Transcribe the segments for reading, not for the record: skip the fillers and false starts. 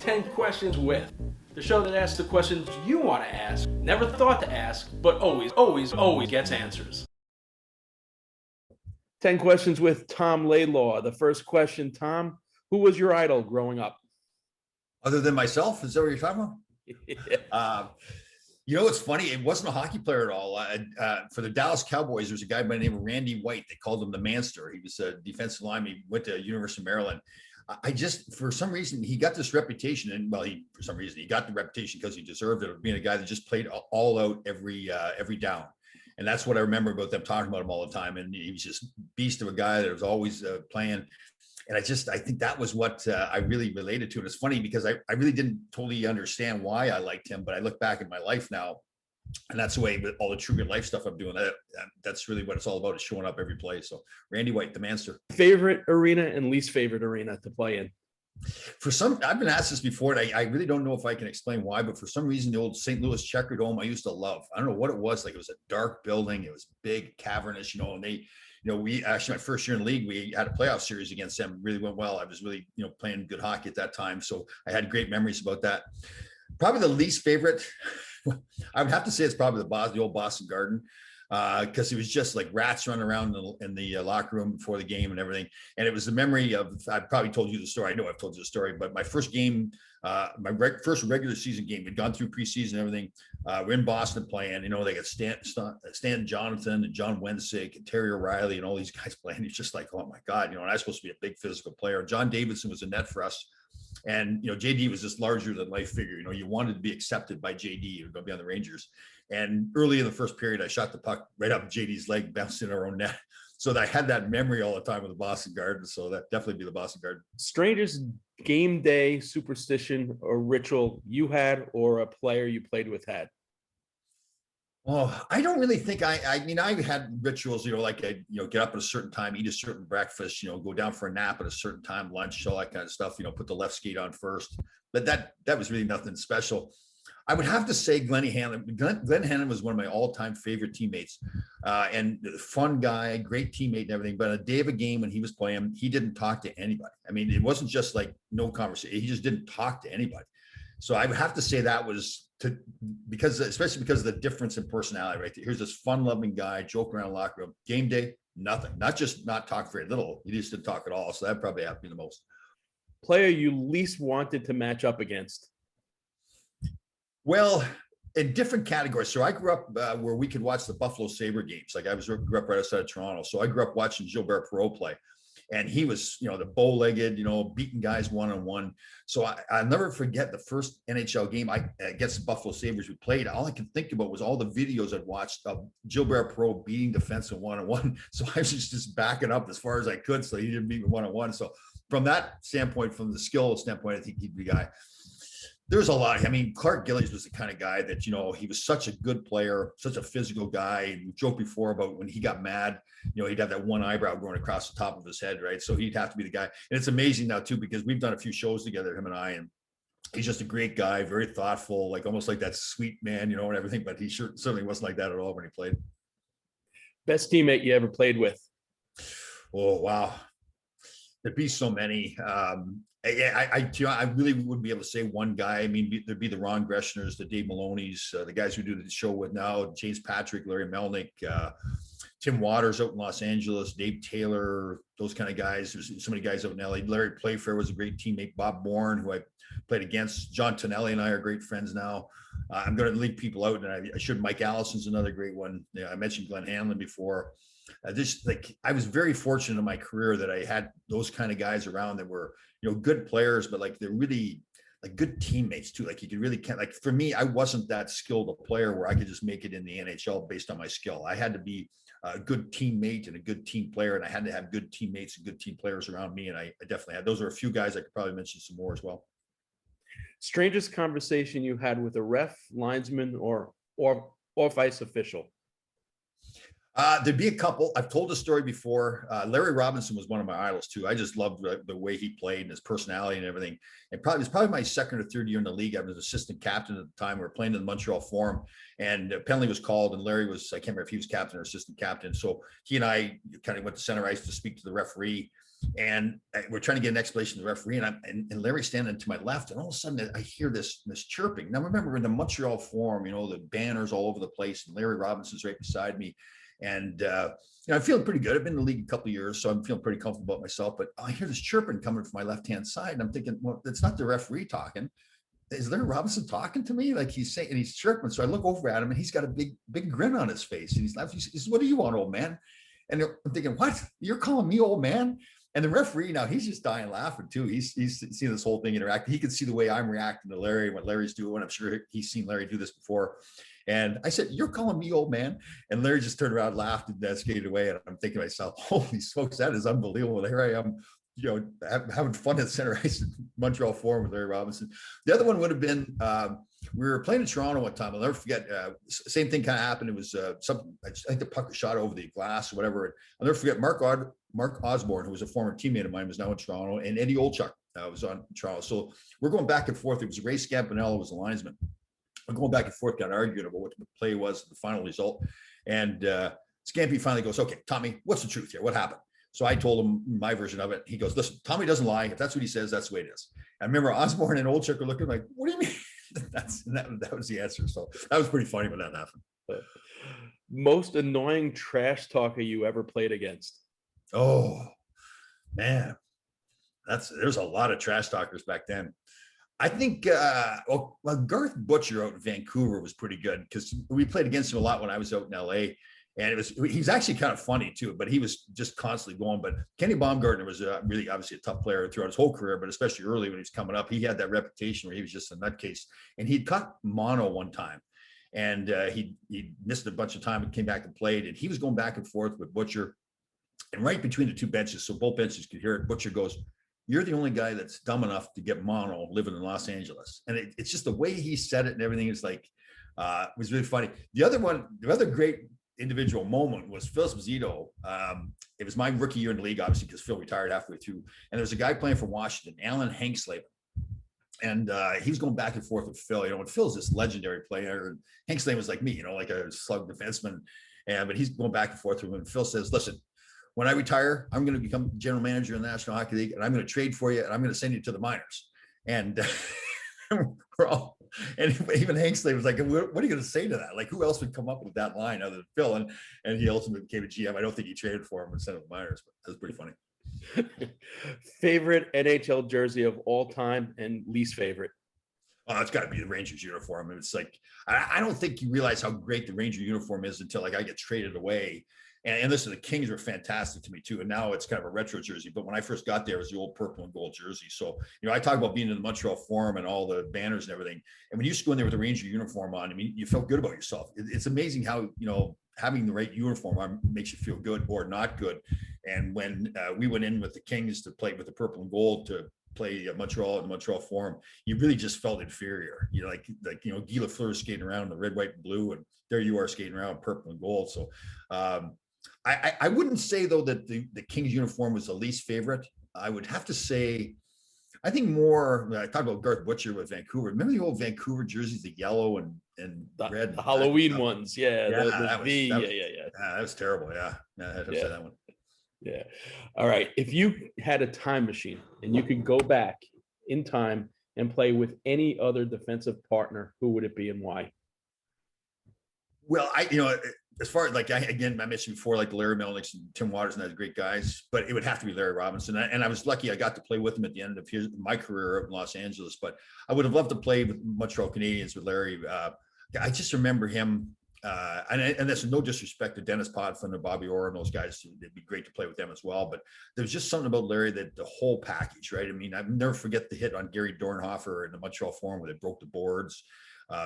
10 Questions With, the show that asks the questions you want to ask, never thought to ask, but always gets answers. 10 Questions with Tom Laidlaw. The first question, Tom, who was your idol growing up? Other than myself? Is that what you're talking about? You know, it's funny. It wasn't a hockey player at all. For the Dallas Cowboys, there's a guy by the name of Randy White. They called him the Manster. He was a defensive lineman. He went to University of Maryland. For some reason, he got this reputation, and he got the reputation because he deserved it, of being a guy that just played all out every down. And that's what I remember about them talking about him all the time. And he was just beast of a guy that was always playing. And I think that was what I really related to. And it's funny because I really didn't totally understand why I liked him, but I look back at my life now, and that's the way with all the true good life stuff I'm doing. That's really what it's all about, is showing up every play. So Randy White, the Manster. Favorite arena and least favorite arena to play in? I've been asked this before, and I really don't know if I can explain why, but for some reason, the old St. Louis Checker Dome I used to love. I don't know what it was. Like, it was a dark building. It was big, cavernous, and we actually, my first year in the league, we had a playoff series against them. Really went well. I was really, playing good hockey at that time. So I had great memories about that. Probably the least favorite, I would have to say it's probably the old Boston Garden. Because it was just like rats running around in the locker room before the game and everything. And it was the memory of, I've probably told you the story. I know I've told you the story, but my first game, first regular season game, we'd gone through preseason and everything. We're in Boston playing, they got Stan Jonathan and John Wensick and Terry O'Reilly and all these guys playing. It's just like, oh my God, and I'm supposed to be a big physical player. John Davidson was in net for us. And, JD was this larger than life figure. You wanted to be accepted by JD. You're going to be on the Rangers. And early in the first period, I shot the puck right up JD's leg, bounced in our own net. So I had that memory all the time with the Boston Garden. So that definitely be the Boston Garden. Strangest game day superstition or ritual you had, or a player you played with had? Oh, I don't really think I had rituals, like get up at a certain time, eat a certain breakfast, go down for a nap at a certain time, lunch, all that kind of stuff, put the left skate on first. But that was really nothing special. I would have to say Glenn Hanlon. Glenn Hanlon was one of my all-time favorite teammates, and fun guy, great teammate and everything. But on a day of a game when he was playing, he didn't talk to anybody. I mean, it wasn't just like no conversation. He just didn't talk to anybody. So I would have to say that was especially because of the difference in personality, right? Here's this fun-loving guy, joke around the locker room. Game day, nothing. Not just not talk very little. He just didn't talk at all. So that probably happened to me the most. Player you least wanted to match up against? Well, in different categories. So I grew up where we could watch the Buffalo Sabre games. Like grew up right outside of Toronto. So I grew up watching Gilbert Perreault play. And he was, the bow-legged, beating guys one-on-one. So I'll never forget the first NHL game against the Buffalo Sabres we played. All I could think about was all the videos I'd watched of Gilbert Perreault beating defensemen one-on-one. So I was just backing up as far as I could so he didn't beat me one-on-one. So from that standpoint, from the skill standpoint, I think he'd be the guy. There's a lot. I mean, Clark Gillies was the kind of guy that, he was such a good player, such a physical guy. We joked before about when he got mad, he'd have that one eyebrow going across the top of his head, right? So he'd have to be the guy. And it's amazing now, too, because we've done a few shows together, him and I, and he's just a great guy, very thoughtful, like almost like that sweet man, and everything. But he certainly wasn't like that at all when he played. Best teammate you ever played with? Oh, wow. There'd be so many. I really wouldn't be able to say one guy. I mean, there'd be the Ron Greschners, the Dave Maloney's, the guys who do the show with now, James Patrick, Larry Melnick, Tim Waters out in Los Angeles, Dave Taylor, those kind of guys. There's so many guys out in LA. Larry Playfair was a great teammate. Bob Bourne, who I played against. John Tonelli and I are great friends now. I'm going to leave people out, and I should. Mike Allison's another great one. I mentioned Glenn Hanlon before. I was very fortunate in my career that I had those kind of guys around that were, good players, but like they're really like good teammates too. Like you could really like for me, I wasn't that skilled a player where I could just make it in the NHL based on my skill. I had to be a good teammate and a good team player, and I had to have good teammates and good team players around me. And I definitely had. Those are a few guys. I could probably mention some more as well. Strangest conversation you had with a ref, linesman, or ice official? There'd be a couple. I've told the story before. Larry Robinson was one of my idols too. I just loved the way he played and his personality and everything. And it was probably my second or third year in the league. I was assistant captain at the time. We were playing in the Montreal Forum, and a penalty was called, and Larry I can't remember if he was captain or assistant captain. So he and I kind of went to center ice to speak to the referee. And we're trying to get an explanation of the referee, and Larry's standing to my left, and all of a sudden I hear this chirping. Now remember, in the Montreal Forum, you know, the banners all over the place, and Larry Robinson's right beside me, and you know, I'm feeling pretty good. I've been in the league a couple of years, so I'm feeling pretty comfortable about myself. But I hear this chirping coming from my left-hand side, and I'm thinking, well, it's not the referee talking. Is Larry Robinson talking to me? Like he's saying, and he's chirping. So I look over at him, and he's got a big grin on his face, and he's laughing. He says, "What do you want, old man?" And I'm thinking, what? You're calling me old man? And the referee, now he's just dying laughing too. He's seen this whole thing interact. He can see the way I'm reacting to Larry, what Larry's doing. I'm sure he's seen Larry do this before. And I said, "You're calling me old man?" And Larry just turned around, laughed, and skated away. And I'm thinking to myself, holy smokes, that is unbelievable. Here I am, you know, having fun at center ice in Montreal Forum with Larry Robinson. The other one would have been, we were playing in Toronto one time. I'll never forget, same thing kind of happened. It was I think the puck was shot over the glass or whatever. I'll never forget Mark Osborne, who was a former teammate of mine, was now in Toronto, and Eddie Olchuk was on Toronto. So we're going back and forth. It was Ray Scampanello was the linesman. We're going back and forth, got arguing about what the play was, the final result. And Scampy finally goes, "Okay, Tommy, what's the truth here? What happened?" So I told him my version of it. He goes, "Listen, Tommy doesn't lie. If that's what he says, that's the way it is." I remember Osborne and Olchuk were looking like, "What do you mean?" that was the answer. So that was pretty funny when that happened. Most annoying trash talker you ever played against? Oh man, there's a lot of trash talkers back then. I think Garth Butcher out in Vancouver was pretty good because we played against him a lot when I was out in LA. And he's actually kind of funny too, but he was just constantly going. But Kenny Baumgartner was really obviously a tough player throughout his whole career, but especially early when he was coming up, he had that reputation where he was just a nutcase. And he'd caught mono one time, and he missed a bunch of time and came back and played. And he was going back and forth with Butcher, and right between the two benches, so both benches could hear it. Butcher goes, "You're the only guy that's dumb enough to get mono living in Los Angeles." And it's just the way he said it and everything is like, it was really funny. The other great individual moment was Phil Esposito. It was my rookie year in the league, obviously, because Phil retired halfway through. And there was a guy playing for Washington, Alan Hanksleben. And he was going back and forth with Phil. You know, and Phil's this legendary player. And Hanksleben was like me, you know, like a slug defenseman. But he's going back and forth with him. And Phil says, "Listen, when I retire, I'm going to become general manager in the National Hockey League, and I'm going to trade for you, and I'm going to send you to the minors." And we're all, and even Hanksley was like, "What are you going to say to that? Like, who else would come up with that line other than Phil?" And he ultimately became a GM. I don't think he traded for him and sent him to the minors, but that was pretty funny. Favorite NHL jersey of all time and least favorite? Oh, it's got to be the Rangers uniform. It's like, I don't think you realize how great the Ranger uniform is until like I get traded away. And listen, the Kings were fantastic to me too. And now it's kind of a retro jersey. But when I first got there, it was the old purple and gold jersey. So, you know, I talk about being in the Montreal Forum and all the banners and everything. And when you used to go in there with the Ranger uniform on, I mean, you felt good about yourself. It's amazing how, you know, having the right uniform on makes you feel good or not good. And when we went in with the Kings to play with the purple and gold to play Montreal and Montreal Forum, you really just felt inferior. You're like you know, Guy Lafleur skating around in the red, white, and blue, and there you are skating around purple and gold. So I wouldn't say though that the Kings uniform was the least favorite. I would have to say, I think more. I talked about Garth Butcher with Vancouver. Remember the old Vancouver jerseys, the yellow and red, the Halloween ones. Yeah, that was terrible. Yeah, I had to say that one. Yeah. All right. If you had a time machine and you could go back in time and play with any other defensive partner, who would it be and why? Well, you know, as far as like, I mentioned before, like Larry Melnicks and Tim Waters and those great guys, but it would have to be Larry Robinson. And I was lucky I got to play with him at the end of my career in Los Angeles, but I would have loved to play with Montreal Canadiens with Larry. I just remember him. And that's no disrespect to Dennis Podfin or Bobby Orr and those guys. It'd be great to play with them as well. But there's just something about Larry, that the whole package, right? I mean, I'll never forget the hit on Gary Dornhofer in the Montreal Forum where they broke the boards,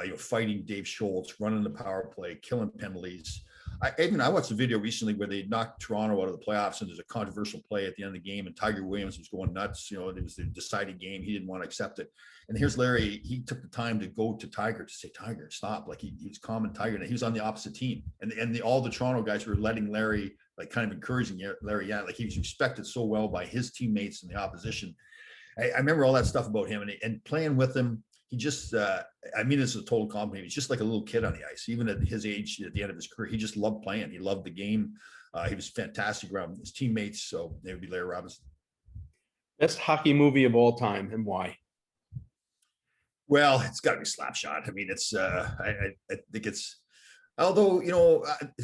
you know, fighting Dave Schultz, running the power play, killing penalties. I watched a video recently where they knocked Toronto out of the playoffs, and there's a controversial play at the end of the game, and Tiger Williams was going nuts. You know, it was the deciding game. He didn't want to accept it. And here's Larry. He took the time to go to Tiger to say, "Tiger, stop." Like he was calm and Tiger. And he was on the opposite team. And all the Toronto guys were letting Larry, like kind of encouraging Larry. Yeah, like he was respected so well by his teammates and the opposition. I remember all that stuff about him and playing with him. He just, I mean, it's a total compliment. He's just like a little kid on the ice. Even at his age, at the end of his career, he just loved playing. He loved the game. He was fantastic around his teammates. So it would be Larry Robinson. Best hockey movie of all time and why? Well, it's got to be Slapshot. I mean, it's I think it's, although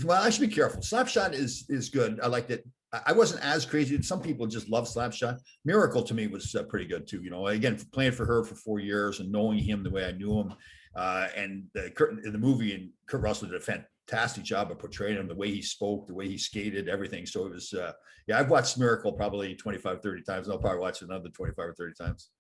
well, I should be careful. Slapshot is good. I liked it. I wasn't as crazy. Some people just love Slapshot. Miracle to me was pretty good too. Again, playing for her for 4 years and knowing him the way I knew him, and in the movie, and Kurt Russell did a fantastic job of portraying him, the way he spoke, the way he skated, everything. So it was, yeah, I've watched Miracle probably 25, 30 times. And I'll probably watch it another 25 or 30 times.